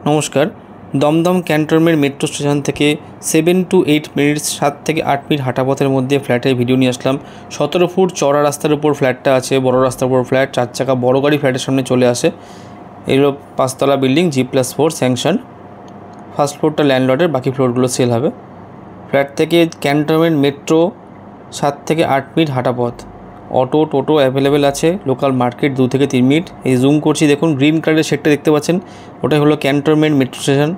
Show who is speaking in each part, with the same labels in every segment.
Speaker 1: নমস্কার। Dumdum cantonment metro station থেকে 7 to 8 minutes 7 থেকে 8 মিনিট হাঁটা পথের মধ্যে ফ্ল্যাটের ভিডিও নিয়ে আসলাম। 17 ফুট চওড়া রাস্তার উপর ফ্ল্যাটটা আছে, বড় রাস্তার উপর ফ্ল্যাট, 4 চাকা বড় গাড়ি ফ্ল্যাটের সামনে চলে আসে। এগুলো 5 তলা বিল্ডিং, G+4 স্যাংশন। ফার্স্ট ফ্লোরটা ল্যান্ডলর্ডের, বাকি ফ্লোরগুলো সেল হবে। ফ্ল্যাট থেকে ক্যান্টনমেন্ট মেট্রো 7 থেকে 8 মিনিট হাঁটা পথ। অটো টোটো অ্যাভেলেবেল আছে, লোকাল মার্কেট 2 থেকে 3 মিনিট। এই জুম করছি, দেখুন গ্রিন কালারের শেডটা দেখতে পাচ্ছেন, ওটাই হলো ক্যান্টনমেন্ট মেট্রো স্টেশন।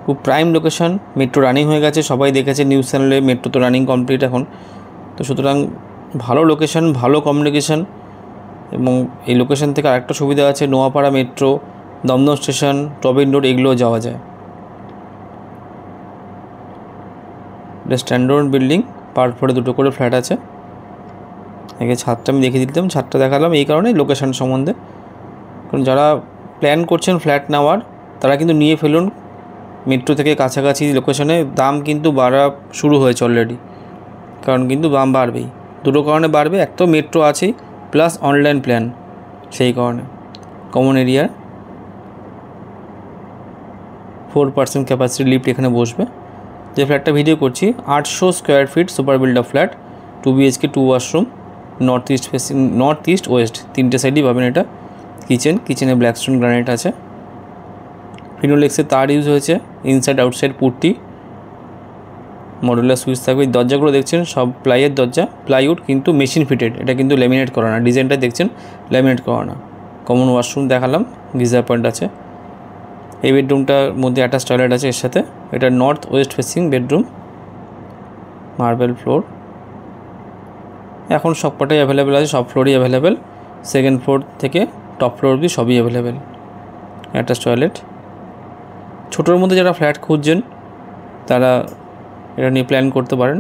Speaker 1: খুব প্রাইম লোকেশন, মেট্রো রানিং হয়ে গেছে, সবাই দেখেছে নিউজ চ্যানেলে। মেট্রো তো রানিং কমপ্লিট এখন, তো সুতরাং ভালো লোকেশন, ভালো কমিউনিকেশন। এবং এই লোকেশন থেকে আরেকটা সুবিধা আছে, Noapara metro, Dum Dum station, Tobin road, এগুলোও যাওয়া যায়। এটা স্ট্যান্ডার্ড বিল্ডিং, পার ফ্লোরে 2টো করে ফ্ল্যাট আছে। আগে ছাদটা আমি দেখিয়ে দিতাম, ছাদটা দেখালাম এই কারণে লোকেশন সম্বন্ধে। কারণ যারা প্ল্যান করছেন ফ্ল্যাট নেওয়ার, তারা কিন্তু নিয়ে ফেলুন। মেট্রো থেকে কাছাকাছি লোকেশনে দাম কিন্তু বাড়া শুরু হয়েছে অলরেডি, কারণ কিন্তু দাম বাড়বেই। দুটো কারণে বাড়বে, এক তো মেট্রো আছেই, প্লাস অনলাইন প্ল্যান, সেই কারণে। কমন এরিয়ার 4% ক্যাপাসিটি লিফট এখানে বসবে। যে ফ্ল্যাটটা ভিডিও করছি 800 square feet super builder flat, 2 BHK 2 washroom, north east facing, north east West তিনটে সাইডই পাবেন এটা। কিচেনে ব্ল্যাকস্টোন গ্রানাইট আছে, ফিনোলেক্সের তার ইউজ হয়েছে, inside outside putty, modular switch থাকবে। দরজাগুলো দেখছেন সব প্লাইয়ের দরজা, প্লাইউড কিন্তু মেশিন ফিটেড, এটা কিন্তু ল্যামিনেট করা না। ডিজাইনটা দেখছেন ল্যামিনেট করা না। কমন ওয়াশরুম দেখালাম, গিজার পয়েন্ট আছে। এই বেডরুমটার মধ্যে অ্যাটাচ টয়লেট আছে এর সাথে। এটা north West facing bedroom, marble floor. এখন সব কটাই অ্যাভেলেবেল আছে, সব ফ্লোরই অ্যাভেলেবেল। সেকেন্ড ফ্লোর থেকে টপ ফ্লোর অবধি সবই অ্যাভেলেবেল। Attach toilet. ছোটোর মধ্যে যারা ফ্ল্যাট খুঁজছেন তারা এটা নিয়ে প্ল্যান করতে পারেন।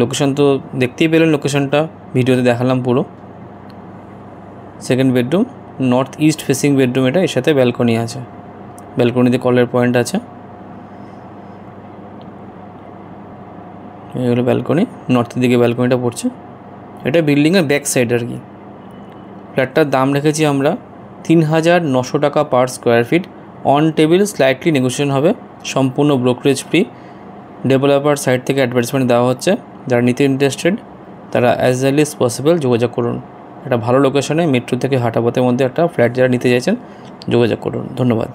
Speaker 1: লোকেশন তো দেখতেই পেলেন, লোকেশনটা ভিডিওতে দেখালাম পুরো। Second bedroom, north east facing bedroom এটা, এর সাথে ব্যালকনি আছে। ব্যালকনিতে কলের পয়েন্ট আছে। এই হলো ব্যালকনি, নর্থের দিকে ব্যালকনিটা পড়ছে। এটা বিল্ডিংয়ের ব্যাক সাইড আর কি। ফ্ল্যাটটার দাম রেখেছি আমরা 3,900 টাকা per square feet. On table slightly negotiation হবে, সম্পূর্ণ ব্রোকারেজ ফ্রি। ডেভেলপার সাইড থেকে অ্যাডভার্টাইজমেন্ট দেওয়া হচ্ছে। যারা নিতে ইন্টারেস্টেড তারা অ্যাজ আর্লি অ্যাজ পসিবল যোগাযোগ করুন। একটা ভালো লোকেশনে মেট্রো থেকে হাঁটা পথের মধ্যে একটা ফ্ল্যাট যারা নিতে চাইছেন যোগাযোগ করুন। ধন্যবাদ।